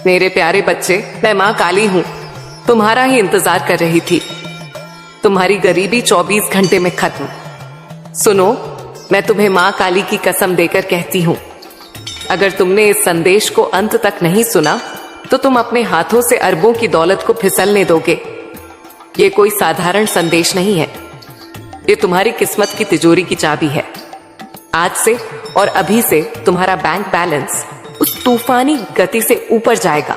मेरे प्यारे बच्चे, मैं माँ काली हूँ, तुम्हारा ही इंतजार कर रही थी। तुम्हारी गरीबी 24 घंटे में खत्म। सुनो, मैं तुम्हें माँ काली की कसम देकर कहती हूँ, अगर तुमने इस संदेश को अंत तक नहीं सुना तो तुम अपने हाथों से अरबों की दौलत को फिसलने दोगे। ये कोई साधारण संदेश नहीं है, ये तुम्हारी किस्मत की तिजोरी की चाबी है। आज से और अभी से तुम्हारा बैंक बैलेंस उस तूफानी गति से ऊपर जाएगा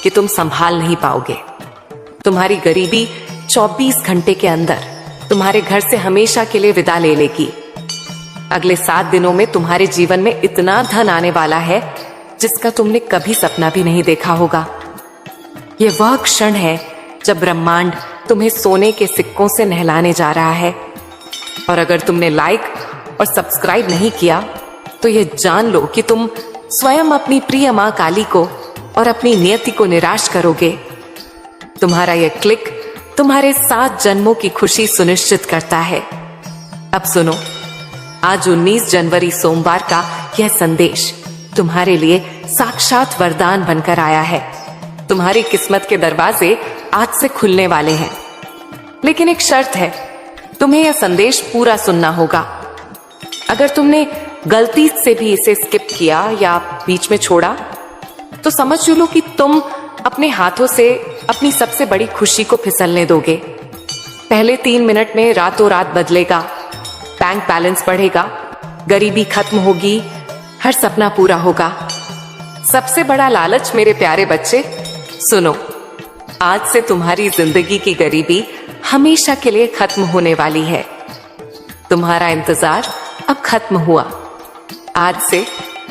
कि तुम संभाल नहीं पाओगे। तुम्हारी गरीबी 24 घंटे के अंदर तुम्हारे घर से हमेशा के लिए विदा ले लेगी। अगले 7 दिनों में तुम्हारे जीवन में इतना धन आने वाला है जिसका तुमने कभी सपना भी नहीं देखा होगा। यह वह क्षण है जब ब्रह्मांड तुम्हें सोने के सिक्कों से नहलाने जा रहा है। और अगर तुमने लाइक और सब्सक्राइब नहीं किया तो यह जान लो कि तुम स्वयं अपनी प्रिय मां काली को और अपनी नियति को निराश करोगे। तुम्हारा यह क्लिक तुम्हारे 7 जन्मों की खुशी सुनिश्चित करता है। अब सुनो, आज 19 जनवरी सोमवार का यह संदेश तुम्हारे लिए साक्षात वरदान बनकर आया है। तुम्हारी किस्मत के दरवाजे आज से खुलने वाले हैं, लेकिन एक शर्त है, तुम्हें यह संदेश पूरा सुनना होगा। अगर तुमने गलती से भी इसे स्किप किया या बीच में छोड़ा तो समझ लो कि तुम अपने हाथों से अपनी सबसे बड़ी खुशी को फिसलने दोगे। पहले 3 मिनट में रातों रात बदलेगा, बैंक बैलेंस बढ़ेगा, गरीबी खत्म होगी, हर सपना पूरा होगा। सबसे बड़ा लालच मेरे प्यारे बच्चे, सुनो, आज से तुम्हारी जिंदगी की गरीबी हमेशा के लिए खत्म होने वाली है। तुम्हारा इंतजार अब खत्म हुआ। आज से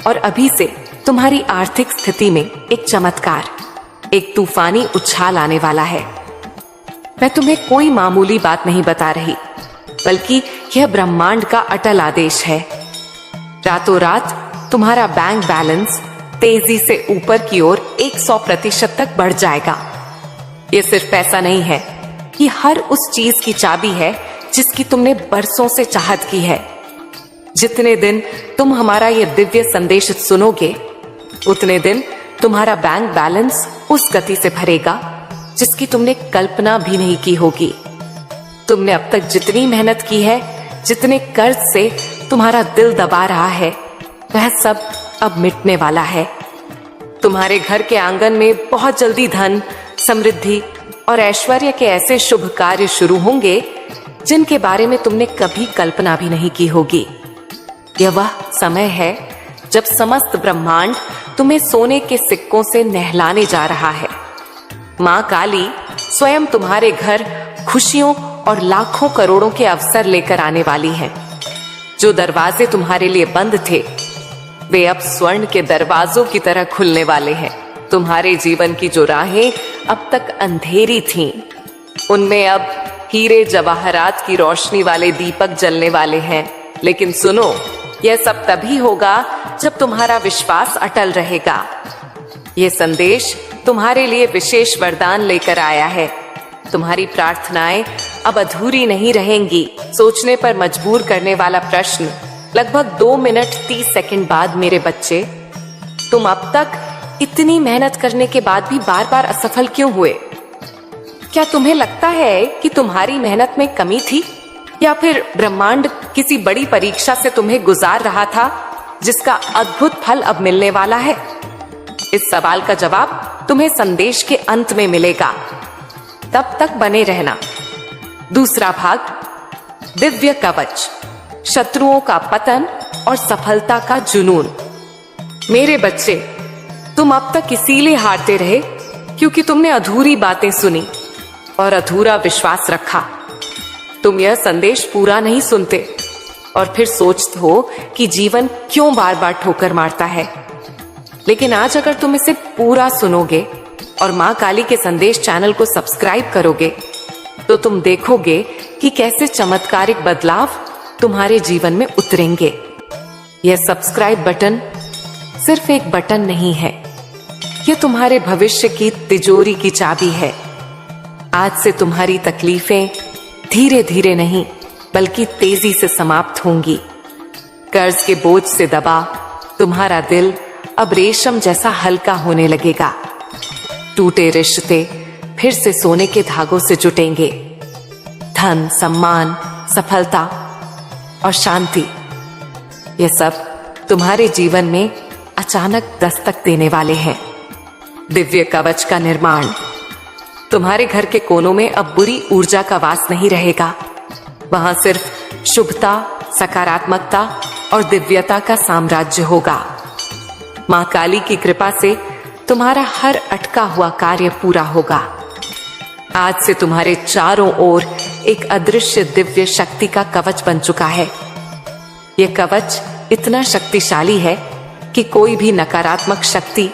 और अभी से तुम्हारी आर्थिक स्थिति में एक चमत्कार, एक तूफानी उछाल आने वाला है। मैं तुम्हें कोई मामूली बात नहीं बता रही, बल्कि यह ब्रह्मांड का अटल आदेश है। रातों रात तुम्हारा बैंक बैलेंस तेजी से ऊपर की ओर 100% तक बढ़ जाएगा। यह सिर्फ पैसा नहीं है, ये हर उस चीज की चाबी है जिसकी तुमने बरसों से चाहत की है। जितने दिन तुम हमारा यह दिव्य संदेश सुनोगे, उतने दिन तुम्हारा बैंक बैलेंस उस गति से भरेगा जिसकी तुमने कल्पना भी नहीं की होगी। तुमने अब तक जितनी मेहनत की है, जितने कर्ज से तुम्हारा दिल दबा रहा है, वह सब अब मिटने वाला है। तुम्हारे घर के आंगन में बहुत जल्दी धन, समृद्धि और ऐश्वर्य के ऐसे शुभ कार्य शुरू होंगे जिनके बारे में तुमने कभी कल्पना भी नहीं की होगी। यह वह समय है जब समस्त ब्रह्मांड तुम्हें सोने के सिक्कों से नहलाने जा रहा है। मां काली स्वयं तुम्हारे घर खुशियों और लाखों करोड़ों के अवसर लेकर आने वाली है। जो दरवाजे तुम्हारे लिए बंद थे, वे अब स्वर्ण के दरवाजों की तरह खुलने वाले हैं। तुम्हारे जीवन की जो राहें अब तक अंधेरी थीं, उनमें अब हीरे जवाहरात की रोशनी वाले दीपक जलने वाले हैं। लेकिन सुनो, यह सब तभी होगा जब तुम्हारा विश्वास अटल रहेगा। यह संदेश तुम्हारे लिए विशेष वरदान लेकर आया है। तुम्हारी प्रार्थनाएं अब अधूरी नहीं रहेंगी। सोचने पर मजबूर करने वाला प्रश्न लगभग 2 मिनट 30 सेकंड बाद, मेरे बच्चे, तुम अब तक इतनी मेहनत करने के बाद भी बार बार असफल क्यों हुए? क्या तुम्हें लगता है कि तुम्हारी मेहनत में कमी थी, या फिर ब्रह्मांड किसी बड़ी परीक्षा से तुम्हें गुजार रहा था जिसका अद्भुत फल अब मिलने वाला है? इस सवाल का जवाब तुम्हें संदेश के अंत में मिलेगा। तब तक बने रहना। दूसरा भाग, दिव्य कवच, शत्रुओं का पतन और सफलता का जुनून। मेरे बच्चे, तुम अब तक इसीलिए हारते रहे क्योंकि तुमने अधूरी बातें सुनी और अधूरा विश्वास रखा। तुम यह संदेश पूरा नहीं सुनते और फिर सोचते हो कि जीवन क्यों बार बार ठोकर मारता है। लेकिन आज अगर तुम इसे पूरा सुनोगे और मां काली के संदेश चैनल को सब्सक्राइब करोगे, तो तुम देखोगे कि कैसे चमत्कारिक बदलाव तुम्हारे जीवन में उतरेंगे। यह सब्सक्राइब बटन सिर्फ एक बटन नहीं है, यह तुम्हारे भविष्य की तिजोरी की चाबी है। आज से तुम्हारी तकलीफें धीरे धीरे नहीं बल्कि तेजी से समाप्त होंगी। कर्ज के बोझ से दबा तुम्हारा दिल अब रेशम जैसा हल्का होने लगेगा। टूटे रिश्ते फिर से सोने के धागों से जुटेंगे। धन, सम्मान, सफलता और शांति, ये सब तुम्हारे जीवन में अचानक दस्तक देने वाले हैं। दिव्य कवच का निर्माण। तुम्हारे घर के कोनों में अब बुरी ऊर्जा का वास नहीं रहेगा। वहां सिर्फ शुभता, सकारात्मकता और दिव्यता का साम्राज्य होगा। मां काली की कृपा से तुम्हारा हर अटका हुआ कार्य पूरा होगा। आज से तुम्हारे चारों ओर एक अदृश्य दिव्य शक्ति का कवच बन चुका है। यह कवच इतना शक्तिशाली है कि कोई भी नकारात्मक शक्ति,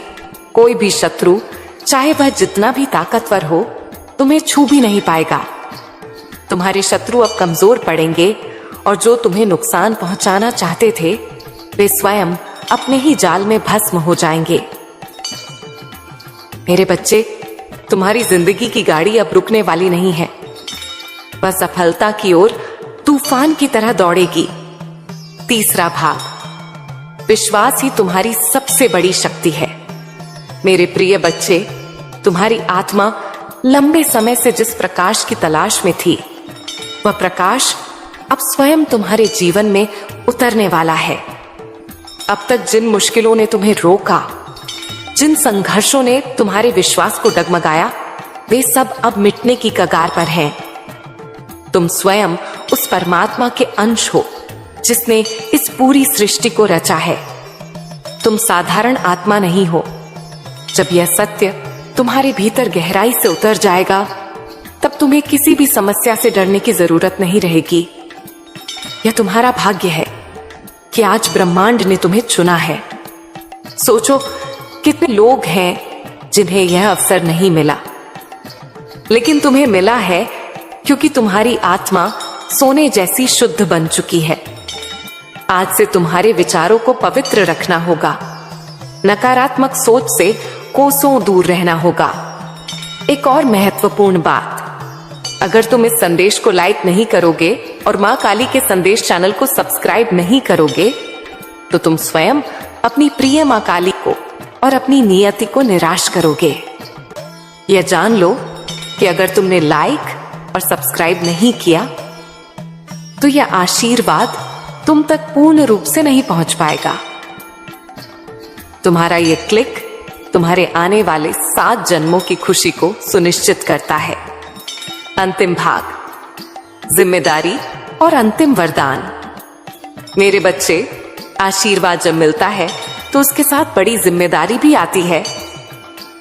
कोई भी शत्रु, चाहे वह जितना भी ताकतवर हो, तुम्हें छू भी नहीं पाएगा। तुम्हारे शत्रु अब कमजोर पड़ेंगे और जो तुम्हें नुकसान पहुंचाना चाहते थे, वे स्वयं अपने ही जाल में भस्म हो जाएंगे। मेरे बच्चे, तुम्हारी जिंदगी की गाड़ी अब रुकने वाली नहीं है। वह सफलता की ओर तूफान की तरह दौड़ेगी। तीसरा भाग, विश्वास ही तुम्हारी सबसे बड़ी शक्ति है। मेरे प्रिय बच्चे, तुम्हारी आत्मा लंबे समय से जिस प्रकाश की तलाश में थी, वह प्रकाश अब स्वयं तुम्हारे जीवन में उतरने वाला है। अब तक जिन मुश्किलों ने तुम्हें रोका, जिन संघर्षों ने तुम्हारे विश्वास को डगमगाया, वे सब अब मिटने की कगार पर हैं। तुम स्वयं उस परमात्मा के अंश हो जिसने इस पूरी सृष्टि को रचा है। तुम साधारण आत्मा नहीं हो। जब यह सत्य तुम्हारे भीतर गहराई से उतर जाएगा, तब तुम्हें किसी भी समस्या से डरने की जरूरत नहीं रहेगी। यह तुम्हारा भाग्य है कि आज ब्रह्मांड ने तुम्हें चुना है। सोचो, कितने लोग हैं जिन्हें यह अवसर नहीं मिला, लेकिन तुम्हें मिला है क्योंकि तुम्हारी आत्मा सोने जैसी शुद्ध बन चुकी है। आज से तुम्हारे विचारों को पवित्र रखना होगा। नकारात्मक सोच से कोसों दूर रहना होगा। एक और महत्वपूर्ण बात, अगर तुम इस संदेश को लाइक नहीं करोगे और मां काली के संदेश चैनल को सब्सक्राइब नहीं करोगे, तो तुम स्वयं अपनी प्रिय मां काली को और अपनी नियति को निराश करोगे। यह जान लो कि अगर तुमने लाइक और सब्सक्राइब नहीं किया, तो यह आशीर्वाद तुम तक पूर्ण रूप से नहीं पहुंच पाएगा। तुम्हारा यह क्लिक तुम्हारे आने वाले 7 जन्मों की खुशी को सुनिश्चित करता है। अंतिम भाग, जिम्मेदारी और अंतिम वरदान। मेरे बच्चे, आशीर्वाद जब मिलता है तो उसके साथ बड़ी जिम्मेदारी भी आती है।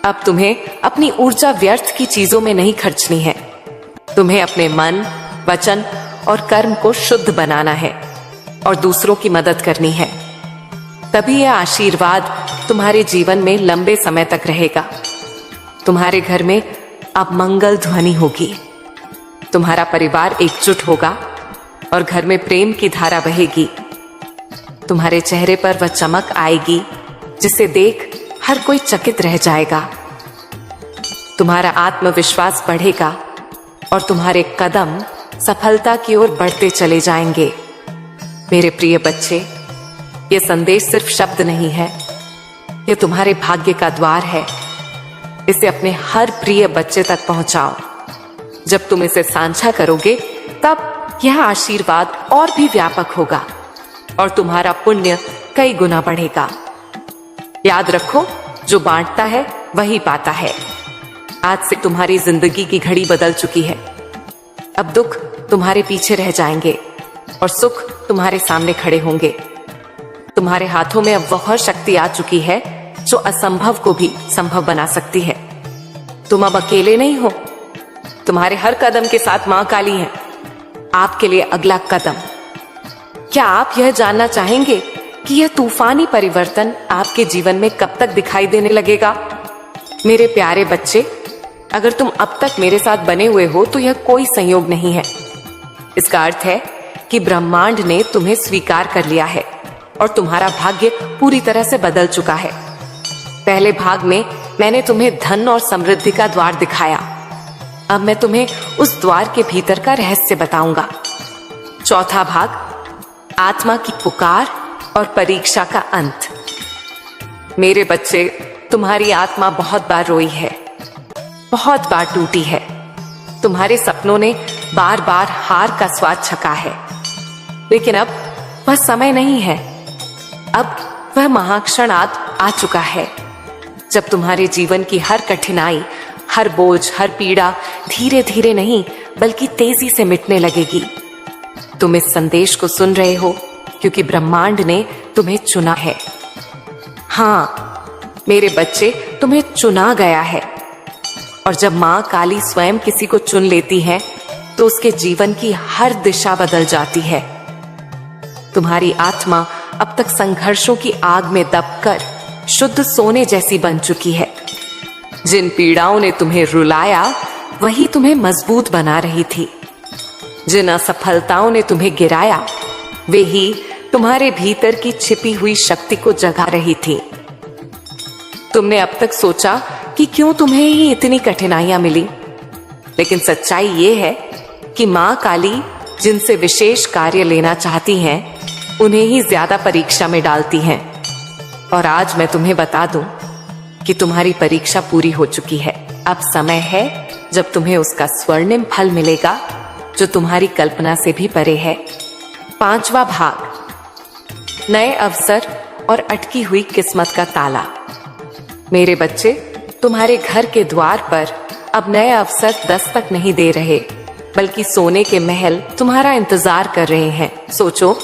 अब तुम्हें अपनी ऊर्जा व्यर्थ की चीजों में नहीं खर्चनी है। तुम्हें अपने मन, वचन और कर्म को शुद्ध बनाना है और दूसरों की मदद करनी है। तभी यह आशीर्वाद तुम्हारे जीवन में लंबे समय तक रहेगा। तुम्हारे घर में अब मंगल ध्वनि होगी। तुम्हारा परिवार एकजुट होगा और घर में प्रेम की धारा बहेगी। तुम्हारे चेहरे पर वह चमक आएगी जिसे देख हर कोई चकित रह जाएगा। तुम्हारा आत्मविश्वास बढ़ेगा और तुम्हारे कदम सफलता की ओर बढ़ते चले जाएंगे। मेरे प्रिय बच्चे, यह संदेश सिर्फ शब्द नहीं है, यह तुम्हारे भाग्य का द्वार है। इसे अपने हर प्रिय बच्चे तक पहुंचाओ। जब तुम इसे साझा करोगे, तब यह आशीर्वाद और भी व्यापक होगा और तुम्हारा पुण्य कई गुना बढ़ेगा। याद रखो, जो बांटता है वही पाता है। आज से तुम्हारी जिंदगी की घड़ी बदल चुकी है। अब दुख तुम्हारे पीछे रह जाएंगे और सुख तुम्हारे सामने खड़े होंगे। तुम्हारे हाथों में अब वह शक्ति आ चुकी है जो असंभव को भी संभव बना सकती है। तुम अब अकेले नहीं हो। तुम्हारे हर कदम के साथ मां काली है। आपके लिए अगला कदम। क्या आप यह जानना चाहेंगे कि यह तूफानी परिवर्तन आपके जीवन में कब तक दिखाई देने लगेगा? मेरे प्यारे बच्चे, अगर तुम अब तक मेरे साथ बने हुए हो तो यह कोई संयोग नहीं है। इसका अर्थ है कि ब्रह्मांड ने तुम्हें स्वीकार कर लिया है और तुम्हारा भाग्य पूरी तरह से बदल चुका है। पहले भाग में मैंने तुम्हें धन और समृद्धि का द्वार दिखाया। अब मैं तुम्हें उस द्वार के भीतर का रहस्य बताऊंगा। चौथा भाग, आत्मा की पुकार और परीक्षा का अंत। मेरे बच्चे, तुम्हारी आत्मा बहुत बार रोई है, बहुत बार टूटी है। तुम्हारे सपनों ने बार बार हार का स्वाद चखा है, लेकिन अब वह समय नहीं है। अब वह महाक्षण आ चुका है जब तुम्हारे जीवन की हर कठिनाई, हर बोझ, हर पीड़ा धीरे धीरे नहीं बल्कि तेजी से मिटने लगेगी। तुम इस संदेश को सुन रहे हो क्योंकि ब्रह्मांड ने तुम्हें चुना है। हाँ मेरे बच्चे, तुम्हें चुना गया है। और जब माँ काली स्वयं किसी को चुन लेती है तो उसके जीवन की हर दिशा बदल जाती है। तुम्हारी आत्मा अब तक संघर्षों की आग में दबकर शुद्ध सोने जैसी बन चुकी है। जिन पीड़ाओं ने तुम्हें रुलाया वही तुम्हें मजबूत बना रही थी। जिन असफलताओं ने तुम्हें गिराया वे ही तुम्हारे भीतर की छिपी हुई शक्ति को जगा रही थी। तुमने अब तक सोचा कि क्यों तुम्हें ही इतनी कठिनाइयां मिली, लेकिन सच्चाई ये है कि माँ काली जिनसे विशेष कार्य लेना चाहती हैं उन्हें ही ज्यादा परीक्षा में डालती हैं। और आज मैं तुम्हें बता दूं कि तुम्हारी परीक्षा पूरी हो चुकी है। अब समय है जब तुम्हें उसका स्वर्णिम फल मिलेगा जो तुम्हारी कल्पना से भी परे है। 5वां भाग, नए अवसर और अटकी हुई किस्मत का ताला। मेरे बच्चे, तुम्हारे घर के द्वार पर अब नए अवसर दस्तक नहीं दे रहे, बल्कि सोने के महल तुम्हारा इंतजार कर रहे हैं। सोचो,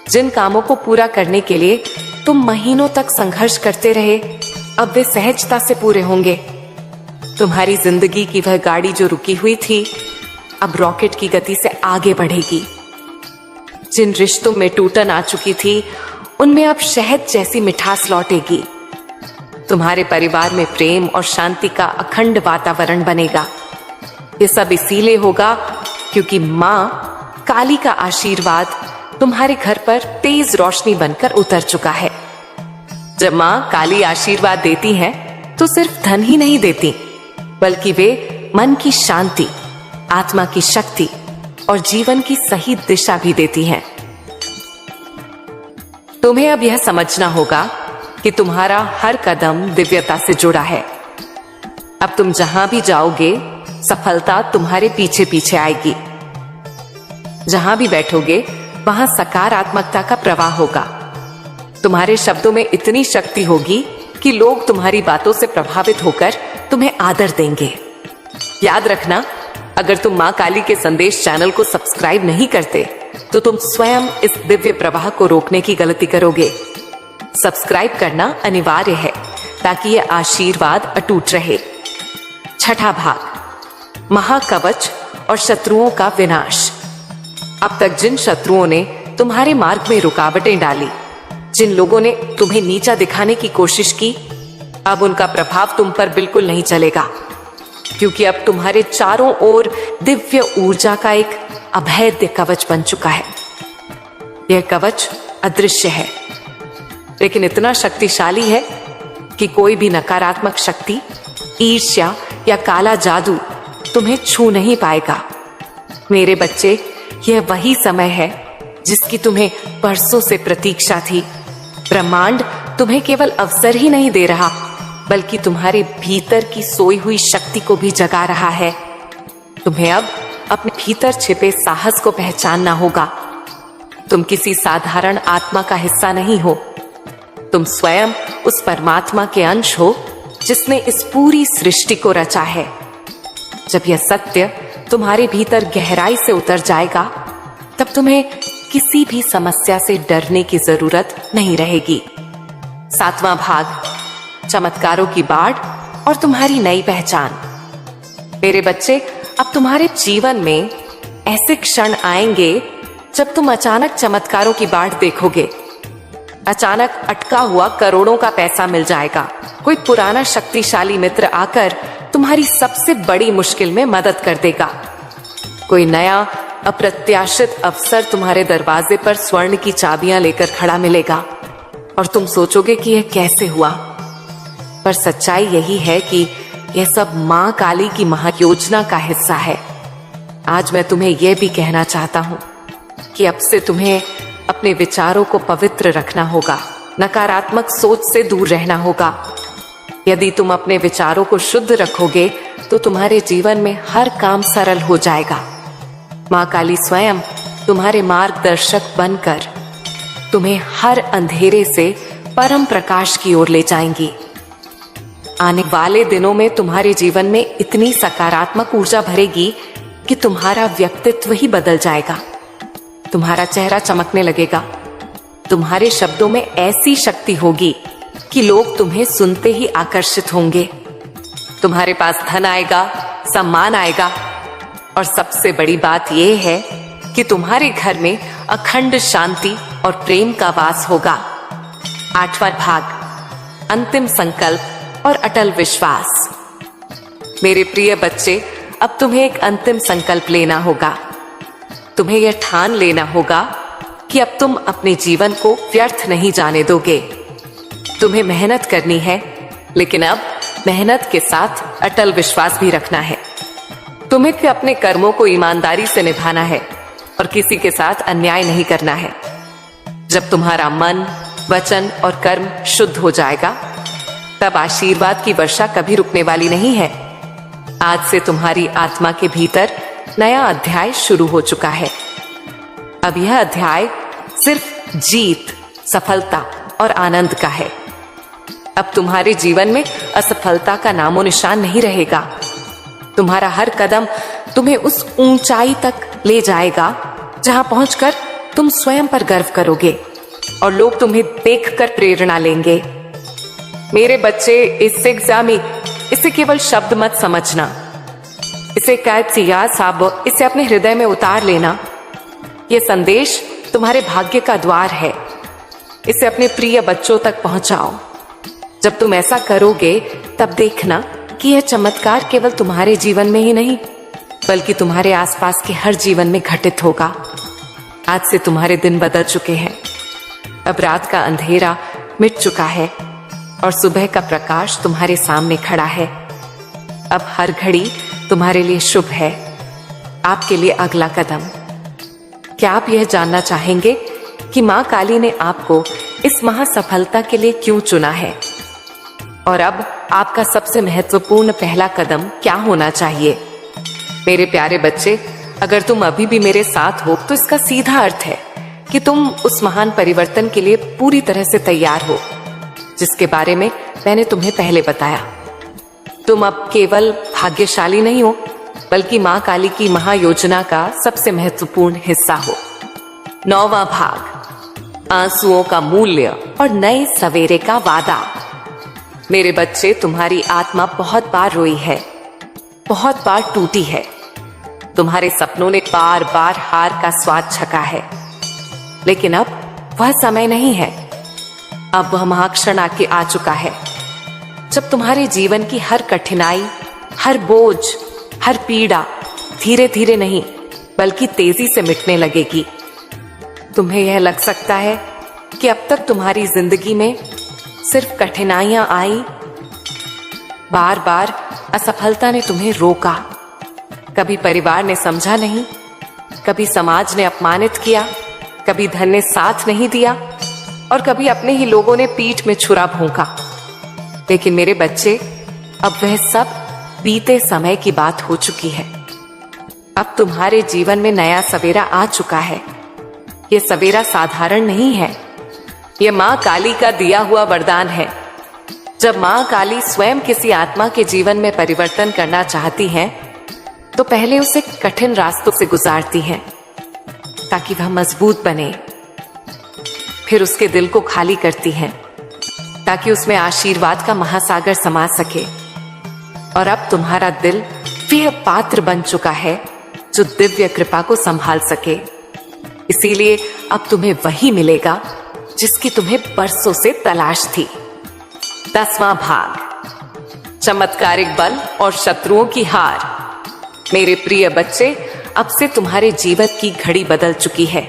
जिन कामों को पूरा करने के लिए तुम महीनों तक संघर्ष करते रहे, अब वे सहजता से पूरे होंगे। तुम्हारी जिंदगी की वह गाड़ी जो रुकी हुई थी अब रॉकेट की गति से आगे बढ़ेगी। जिन रिश्तों में टूटन आ चुकी थी उनमें अब शहद जैसी मिठास लौटेगी। तुम्हारे परिवार में प्रेम और शांति का अखंड वातावरण बनेगा। ये सब इसीलिए होगा क्योंकि माँ काली का आशीर्वाद तुम्हारे घर पर तेज रोशनी बनकर उतर चुका है। जब माँ काली आशीर्वाद देती हैं तो सिर्फ धन ही नहीं देती, बल्कि वे मन की शांति, आत्मा की शक्ति और जीवन की सही दिशा भी देती हैं। तुम्हें अब यह समझना होगा कि तुम्हारा हर कदम दिव्यता से जुड़ा है। अब तुम जहां भी जाओगे सफलता तुम्हारे पीछे पीछे आएगी। जहां भी बैठोगे वहां सकारात्मकता का प्रवाह होगा। तुम्हारे शब्दों में इतनी शक्ति होगी कि लोग तुम्हारी बातों से प्रभावित होकर तुम्हें आदर देंगे। याद रखना, अगर तुम माँ काली के संदेश चैनल को सब्सक्राइब नहीं करते तो तुम स्वयं इस दिव्य प्रवाह को रोकने की गलती करोगे। सब्सक्राइब करना अनिवार्य है ताकि यह आशीर्वाद अटूट रहे। 6वां भाग, महाकवच और शत्रुओं का विनाश। अब तक जिन शत्रुओं ने तुम्हारे मार्ग में रुकावटें डाली, जिन लोगों ने तुम्हें नीचा दिखाने की कोशिश की, अब उनका प्रभाव तुम पर बिल्कुल नहीं चलेगा, क्योंकि अब तुम्हारे चारों ओर दिव्य ऊर्जा का एक अभेद्य कवच बन चुका है। यह कवच अदृश्य है, लेकिन इतना शक्तिशाली है कि कोई भी नकारात्मक शक्ति, ईर्ष्या या काला जादू तुम्हें छू नहीं पाएगा। मेरे बच्चे, यह वही समय है जिसकी तुम्हें बरसों से प्रतीक्षा थी। ब्रह्मांड तुम्हें केवल अवसर ही नहीं दे रहा, बल्कि तुम्हारे भीतर की सोई हुई शक्ति को भी जगा रहा है। तुम्हें अब अपने भीतर छिपे साहस को पहचानना होगा। तुम किसी साधारण आत्मा का हिस्सा नहीं हो, तुम स्वयं उस परमात्मा के अंश हो जिसने इस पूरी सृष्टि को रचा है। जब यह सत्य तुम्हारे भीतर गहराई से उतर जाएगा, तब तुम्हें किसी भी समस्या से डरने की जरूरत नहीं रहेगी। 7वां भाग, चमत्कारों की बाढ़ और तुम्हारी नई पहचान। मेरे बच्चे, अब तुम्हारे जीवन में ऐसे क्षण आएंगे जब तुम अचानक चमत्कारों की बाढ़ देखोगे। अचानक अटका हुआ करोड़ों का पैसा मिल जाएगा। कोई पुराना शक्तिशाली मित्र आकर तुम्हारी सबसे बड़ी मुश्किल में मदद कर देगा। कोई नया अप्रत्याशित अवसर तुम्हारे दरवाजे पर स्वर्ण की चाबियां लेकर खड़ा मिलेगा और तुम सोचोगे कि यह कैसे हुआ। पर सच्चाई यही है कि यह सब मां काली की महायोजना का हिस्सा है। आज मैं तुम्हें यह भी कहना चाहता हूं कि अब से तुम्हें अपने विचारों को पवित्र रखना होगा, नकारात्मक सोच से दूर रहना होगा। यदि तुम अपने विचारों को शुद्ध रखोगे तो तुम्हारे जीवन में हर काम सरल हो जाएगा। माँ काली स्वयं तुम्हारे मार्गदर्शक बनकर तुम्हें हर अंधेरे से परम प्रकाश की ओर ले जाएंगी। आने वाले दिनों में तुम्हारे जीवन में इतनी सकारात्मक ऊर्जा भरेगी कि तुम्हारा व्यक्तित्व ही बदल जाएगा। तुम्हारा चेहरा चमकने लगेगा। तुम्हारे शब्दों में ऐसी शक्ति होगी कि लोग तुम्हें सुनते ही आकर्षित होंगे। तुम्हारे पास धन आएगा, सम्मान आएगा और सबसे बड़ी बात यह है कि तुम्हारे घर में अखंड शांति और प्रेम का वास होगा। 8वां भाग, अंतिम संकल्प और अटल विश्वास। मेरे प्रिय बच्चे, अब तुम्हें एक अंतिम संकल्प लेना होगा। तुम्हें यह ठान लेना होगा कि अब तुम अपने जीवन को व्यर्थ नहीं जाने दोगे। तुम्हें मेहनत करनी है, लेकिन अब मेहनत के साथ अटल विश्वास भी रखना है। तुम्हें अपने कर्मों को ईमानदारी से निभाना है और किसी के साथ अन्याय नहीं करना है। जब तुम्हारा मन, वचन और कर्म शुद्ध हो जाएगा, तब आशीर्वाद की वर्षा कभी रुकने वाली नहीं है। आज से तुम्हारी आत्मा के भीतर नया अध्याय शुरू हो चुका है। अब यह अध्याय सिर्फ जीत, सफलता और आनंद का है। अब तुम्हारे जीवन में असफलता का नामो निशान नहीं रहेगा। तुम्हारा हर कदम तुम्हें उस ऊंचाई तक ले जाएगा जहां पहुंचकर तुम स्वयं पर गर्व करोगे और लोग तुम्हें देखकर प्रेरणा लेंगे। मेरे बच्चे, इस एग्जामी इसे केवल शब्द मत समझना, इसे कैद सिया साब, इसे अपने हृदय में उतार लेना। यह संदेश तुम्हारे भाग्य का द्वार है। इसे अपने प्रिय बच्चों तक पहुंचाओ। जब तुम ऐसा करोगे तब देखना कि यह चमत्कार केवल तुम्हारे जीवन में ही नहीं, बल्कि तुम्हारे आसपास के हर जीवन में घटित होगा। आज से तुम्हारे दिन बदल चुके हैं। अब रात का अंधेरा मिट चुका है और सुबह का प्रकाश तुम्हारे सामने खड़ा है। अब हर घड़ी तुम्हारे लिए शुभ है। आपके लिए अगला कदम। क्या आप यह जानना चाहेंगे कि माँ काली ने आपको इस महासफलता के लिए क्यों चुना है? और अब आपका सबसे महत्वपूर्ण पहला कदम क्या होना चाहिए? मेरे प्यारे बच्चे, अगर तुम अभी भी मेरे साथ हो तो इसका सीधा अर्थ है कि तुम उस महान परिवर्तन के लिए पूरी तरह से तैयार हो, जिसके बारे में मैंने तुम्हें पहले बताया। तुम अब केवल भाग्यशाली नहीं हो, बल्कि माँ काली की महायोजना का सबसे महत्वपूर्ण हिस्सा हो। 9वां भाग, आंसुओं का मूल्य और नए सवेरे का वादा। मेरे बच्चे, तुम्हारी आत्मा बहुत बार रोई है, बहुत बार टूटी है। तुम्हारे सपनों ने बार बार हार का स्वाद चखा है, लेकिन अब वह समय नहीं है। अब वह महाक्षण आके आ चुका है, जब तुम्हारे जीवन की हर कठिनाई, हर बोझ, हर पीड़ा धीरे धीरे नहीं बल्कि तेजी से मिटने लगेगी। तुम्हें यह लग सकता है कि अब तक तुम्हारी जिंदगी में सिर्फ कठिनाइयां आई, बार बार असफलता ने तुम्हें रोका। कभी परिवार ने समझा नहीं, कभी समाज ने अपमानित किया, कभी धन ने साथ नहीं दिया और कभी अपने ही लोगों ने पीठ में छुरा भोंका। लेकिन मेरे बच्चे, अब वह सब बीते समय की बात हो चुकी है। अब तुम्हारे जीवन में नया सवेरा आ चुका है। यह सवेरा साधारण नहीं है, यह माँ काली का दिया हुआ वरदान है। जब माँ काली स्वयं किसी आत्मा के जीवन में परिवर्तन करना चाहती हैं, तो पहले उसे कठिन रास्तों से गुजारती हैं ताकि वह मजबूत बने। फिर उसके दिल को खाली करती हैं ताकि उसमें आशीर्वाद का महासागर समा सके। और अब तुम्हारा दिल वह पात्र बन चुका है जो दिव्य कृपा को संभाल सके। इसीलिए अब तुम्हें वही मिलेगा जिसकी तुम्हें बरसों से तलाश थी। 10वां भाग, चमत्कारिक बल और शत्रुओं की हार। मेरे प्रिय बच्चे, अब से तुम्हारे जीवन की घड़ी बदल चुकी है।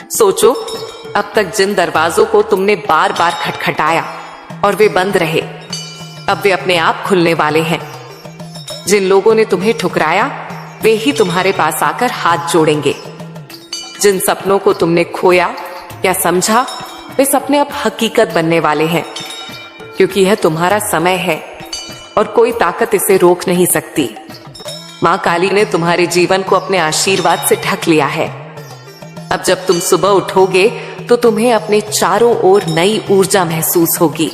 सोचो, अब तक जिन दरवाजों को तुमने बार बार खटखटाया और वे बंद रहे, अब वे अपने आप खुलने वाले हैं। जिन लोगों ने तुम्हें ठुकराया, वे ही तुम्हारे पास आकर हाथ जोड़ेंगे। जिन सपनों को तुमने खोया या समझा, वे सपने अब हकीकत बनने वाले हैं। क्योंकि यह तुम्हारा समय है और कोई ताकत इसे रोक नहीं सकती। माँ काली ने तुम्हारे जीवन को अपने आशीर्वाद से ढक लिया है। अब जब तुम सुबह उठोगे तो तुम्हें अपने चारों ओर नई ऊर्जा महसूस होगी।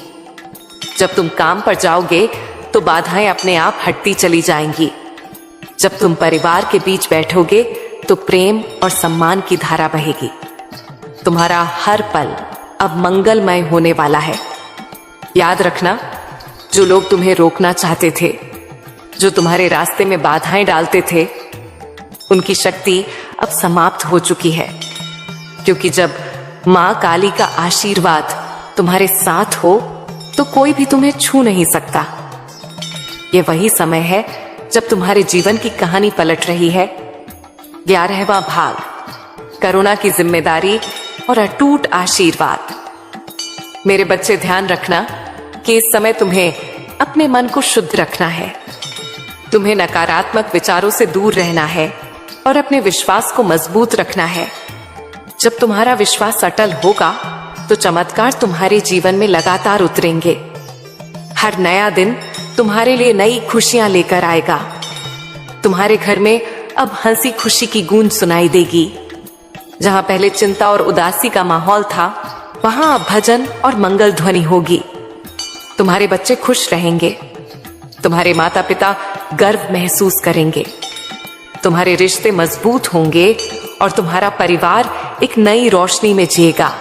जब तुम काम पर जाओगे तो बाधाएं अपने आप हटती चली जाएंगी। जब तुम परिवार के बीच बैठोगे तो प्रेम और सम्मान की धारा बहेगी। तुम्हारा हर पल अब मंगलमय होने वाला है। याद रखना, जो लोग तुम्हें रोकना चाहते थे, जो तुम्हारे रास्ते में बाधाएं डालते थे, उनकी शक्ति अब समाप्त हो चुकी है। क्योंकि जब माँ काली का आशीर्वाद तुम्हारे साथ हो तो कोई भी तुम्हें छू नहीं सकता। ये वही समय है जब तुम्हारे जीवन की कहानी पलट रही है। 11वां भाग, करुणा की जिम्मेदारी और अटूट आशीर्वाद। मेरे बच्चे, ध्यान रखना कि इस समय तुम्हें अपने मन को शुद्ध रखना है। तुम्हें नकारात्मक विचारों से दूर रहना है और अपने विश्वास को मजबूत रखना है। जब तुम्हारा विश्वास अटल होगा तो चमत्कार तुम्हारे जीवन में लगातार उतरेंगे। हर नया दिन तुम्हारे लिए नई खुशियां लेकर आएगा। तुम्हारे घर में अब हंसी खुशी की गूंज सुनाई देगी। जहां पहले चिंता और उदासी का माहौल था, वहां अब भजन और मंगल ध्वनि होगी। तुम्हारे बच्चे खुश रहेंगे। तुम्हारे माता पिता गर्व महसूस करेंगे। तुम्हारे रिश्ते मजबूत होंगे और तुम्हारा परिवार एक नई रोशनी में जिएगा।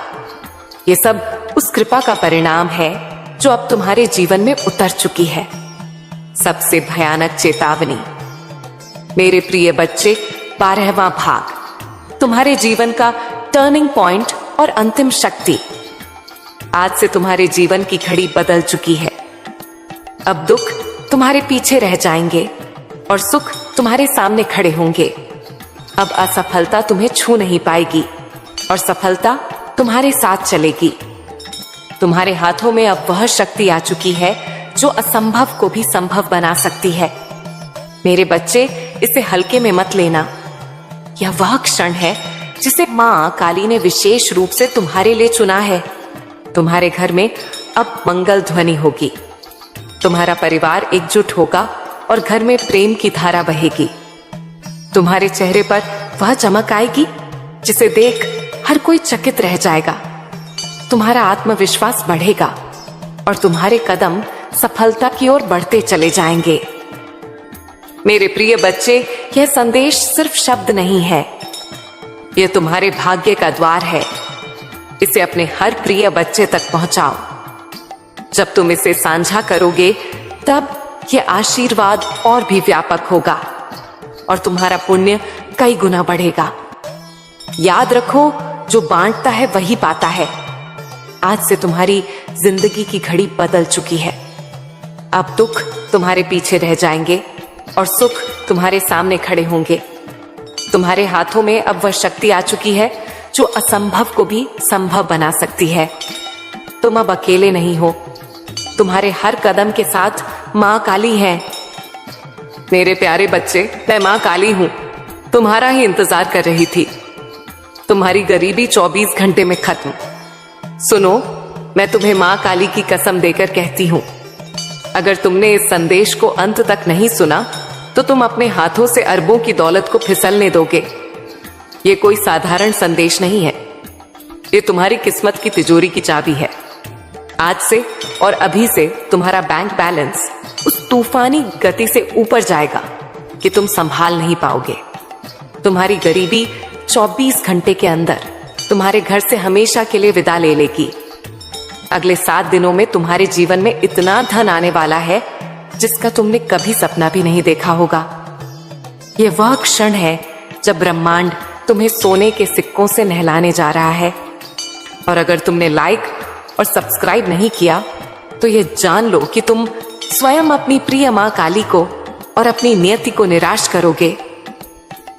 ये सब उस कृपा का परिणाम है जो अब तुम्हारे जीवन में उतर चुकी है। सबसे भयानक चेतावनी। मेरे प्रिय बच्चे, 12वां भाग, तुम्हारे जीवन का टर्निंग पॉइंट और अंतिम शक्ति। आज से तुम्हारे जीवन की घड़ी बदल चुकी है। अब दुख तुम्हारे पीछे रह जाएंगे और सुख तुम्हारे सामने खड़े होंगे। अब असफलता तुम्हें छू नहीं पाएगी और सफलता तुम्हारे साथ चलेगी। तुम्हारे हाथों में अब वह शक्ति आ चुकी है जो असंभव को भी संभव बना सकती है। मेरे बच्चे, इसे हल्के में मत लेना। यह वह क्षण है जिसे मां काली ने विशेष रूप से तुम्हारे लिए चुना है। तुम्हारे घर में अब मंगल ध्वनि होगी। तुम्हारा परिवार एकजुट होगा और घर में प्रेम की धारा बहेगी। तुम्हारे चेहरे पर वह चमक आएगी जिसे देख हर कोई चकित रह जाएगा। तुम्हारा आत्मविश्वास बढ़ेगा और तुम्हारे कदम सफलता की ओर बढ़ते चले जाएंगे। मेरे प्रिय बच्चे, यह संदेश सिर्फ शब्द नहीं है, यह तुम्हारे भाग्य का द्वार है। इसे अपने हर प्रिय बच्चे तक पहुंचाओ। जब तुम इसे साझा करोगे तब यह आशीर्वाद और भी व्यापक होगा और तुम्हारा पुण्य कई गुना बढ़ेगा। याद रखो, जो बांटता है वही पाता है। आज से तुम्हारी जिंदगी की घड़ी बदल चुकी है। अब दुख तुम्हारे पीछे रह जाएंगे और सुख तुम्हारे सामने खड़े होंगे। तुम्हारे हाथों में अब वह शक्ति आ चुकी है जो असंभव को भी संभव बना सकती है। तुम अब अकेले नहीं हो। तुम्हारे हर कदम के साथ माँ काली है। मेरे प्यारे बच्चे, मैं माँ काली हूँ। तुम्हारा ही इंतजार कर रही थी। तुम्हारी गरीबी 24 घंटे में खत्म। सुनो, मैं तुम्हें माँ काली की कसम देकर कहती हूँ, अगर तुमने इस संदेश को अंत तक नहीं सुना तो तुम अपने हाथों से अरबों की दौलत को फिसलने दोगे। ये कोई साधारण संदेश नहीं है, ये तुम्हारी किस्मत की तिजोरी की चाबी है। आज से और अभी से तुम्हारा बैंक बैलेंस उस तूफानी गति से ऊपर जाएगा कि तुम संभाल नहीं पाओगे। तुम्हारी गरीबी 24 घंटे के अंदर तुम्हारे घर से हमेशा के लिए विदा ले लेगी। अगले 7 दिनों में तुम्हारे जीवन में इतना धन आने वाला है जिसका तुमने कभी सपना भी नहीं देखा होगा। यह वह क्षण है जब ब्रह्मांड तुम्हें सोने के सिक्कों से नहलाने जा रहा है। और अगर तुमने लाइक और सब्सक्राइब नहीं किया तो यह जान लो कि तुम स्वयं अपनी प्रिय मां काली को और अपनी नियति को निराश करोगे।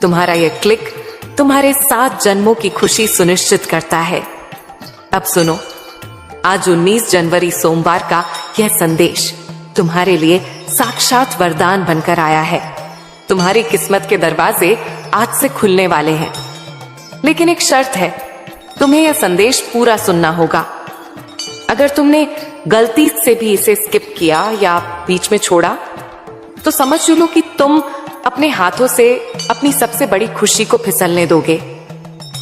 तुम्हारा यह क्लिक तुम्हारे 7 जन्मों की खुशी सुनिश्चित करता है। अब सुनो, आज 19 जनवरी सोमवार का यह संदेश तुम्हारे लिए साक्षात वरदान बनकर आया है। तुम्हारी किस्मत के दरवाजे आज से खुलने वाले हैं। लेकिन एक शर्त है, तुम्हें यह संदेश पूरा सुनना होगा। अगर तुमने गलती से भी इसे स्किप किया या बीच में छोड़ा तो समझ लो कि तुम अपने हाथों से अपनी सबसे बड़ी खुशी को फिसलने दोगे।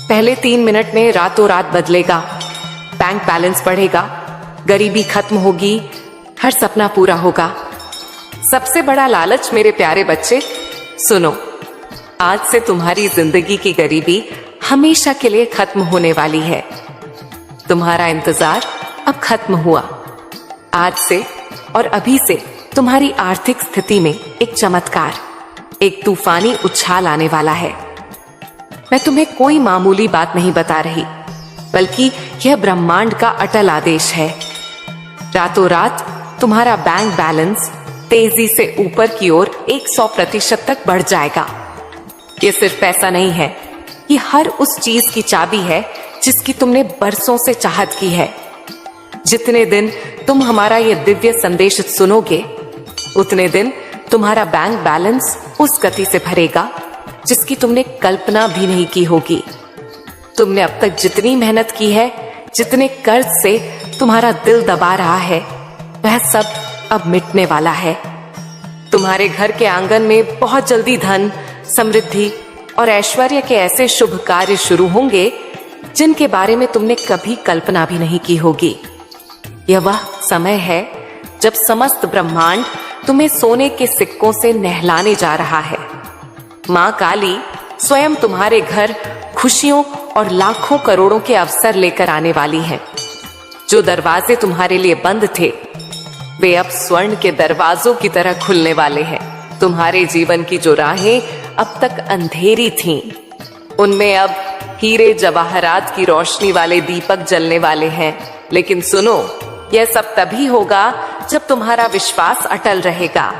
पहले 3 मिनट में रातों रात बदलेगा, बैंक बैलेंस बढ़ेगा, गरीबी खत्म होगी, हर सपना पूरा होगा। सबसे बड़ा लालच मेरे प्यारे बच्चे, सुनो, आज से तुम्हारी जिंदगी की गरीबी हमेशा के लिए खत्म होने वाली है। तुम्हारा इंतजार अब खत्म हुआ। आज से और अभी से तुम्हारी आर्थिक स्थिति में एक चमत्कार, एक तूफानी उछाल आने वाला है। मैं तुम्हें कोई मामूली बात नहीं बता रही, बल्कि यह ब्रह्मांड का अटल आदेश है। रातों रात तुम्हारा बैंक बैलेंस तेजी से ऊपर की ओर 100% तक बढ़ जाएगा। ये सिर्फ पैसा नहीं है, ये हर उस चीज की चाबी है जिसकी तुमने बरसों से चाहत की है। जितने दिन तुम हमारा ये दिव्य संदेश सुनोगे, उतने दिन तुम्हारा बैंक बैलेंस उस गति से भरेगा जिसकी तुमने कल्पना भी नहीं की होगी। तुमने अब तक जितनी मेहनत की है, जितने कर्ज से तुम्हारा दिल दबा रहा है, वह सब अब मिटने वाला है। तुम्हारे घर के आंगन में बहुत जल्दी धन, समृद्धि और ऐश्वर्य के ऐसे शुभ कार्य शुरू होंगे जिनके बारे में तुमने कभी कल्पना भी नहीं की होगी। यह वह समय है जब समस्त ब्रह्मांड तुम्हें सोने के सिक्कों से नहलाने जा रहा है। मां काली स्वयं तुम्हारे घर खुशियों और लाखों करोड़ों के अवसर लेकर आने वाली हैं। जो दरवाजे तुम्हारे लिए बंद थे, वे अब स्वर्ण के दरवाजों की तरह खुलने वाले हैं। तुम्हारे जीवन की जो राहें अब तक अंधेरी थीं, उनमें अब हीरे जवाहरात की रोशनी वाले दीपक जलने वाले हैं। लेकिन सुनो, यह सब तभी होगा जब तुम्हारा विश्वास अटल रहेगा।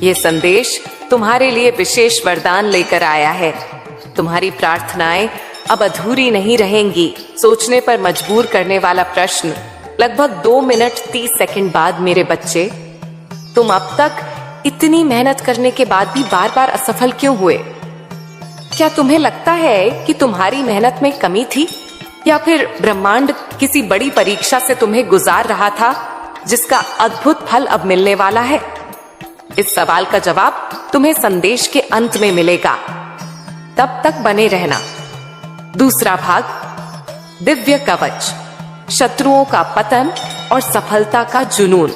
यह संदेश तुम्हारे लिए विशेष वरदान लेकर आया है। तुम्हारी प्रार्थनाएं अब अधूरी नहीं रहेंगी। सोचने पर मजबूर करने वाला प्रश्न, लगभग 2 मिनट 30 सेकंड बाद मेरे बच्चे, तुम अब तक इतनी मेहनत करने के बाद भी बार बार असफल क्यों हुए? क्या तुम्हें लगता है कि तुम्हारी मेहनत में कमी थी, या फिर ब्रह्मांड किसी बड़ी परीक्षा से तुम्हें गुजार रहा था जिसका अद्भुत फल अब मिलने वाला है? इस सवाल का जवाब तुम्हें संदेश के अंत में मिलेगा। तब तक बने रहना। दूसरा भाग, दिव्य कवच, शत्रुओं का पतन और सफलता का जुनून।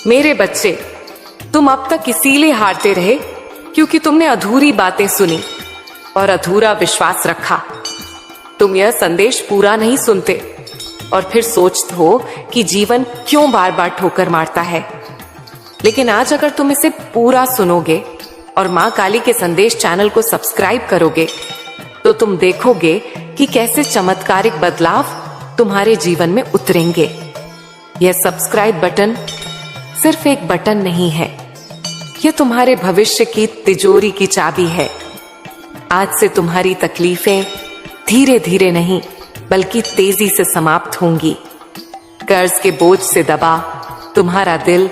मेरे बच्चे, तुम अब तक इसीलिए हारते रहे क्योंकि तुमने अधूरी बातें सुनी और अधूरा विश्वास रखा। तुम यह संदेश पूरा नहीं सुनते और फिर सोचते हो कि जीवन क्यों बार बार ठोकर मारता है। लेकिन आज अगर तुम इसे पूरा सुनोगे और मां काली के संदेश चैनल को सब्सक्राइब करोगे, तो तुम देखोगे कि कैसे चमत्कारिक बदलाव तुम्हारे जीवन में उतरेंगे। यह सब्सक्राइब बटन सिर्फ एक बटन नहीं है, यह तुम्हारे भविष्य की तिजोरी की चाबी है। आज से तुम्हारी तकलीफें धीरे धीरे नहीं, बल्कि तेजी से समाप्त होंगी। कर्ज के बोझ से दबा तुम्हारा दिल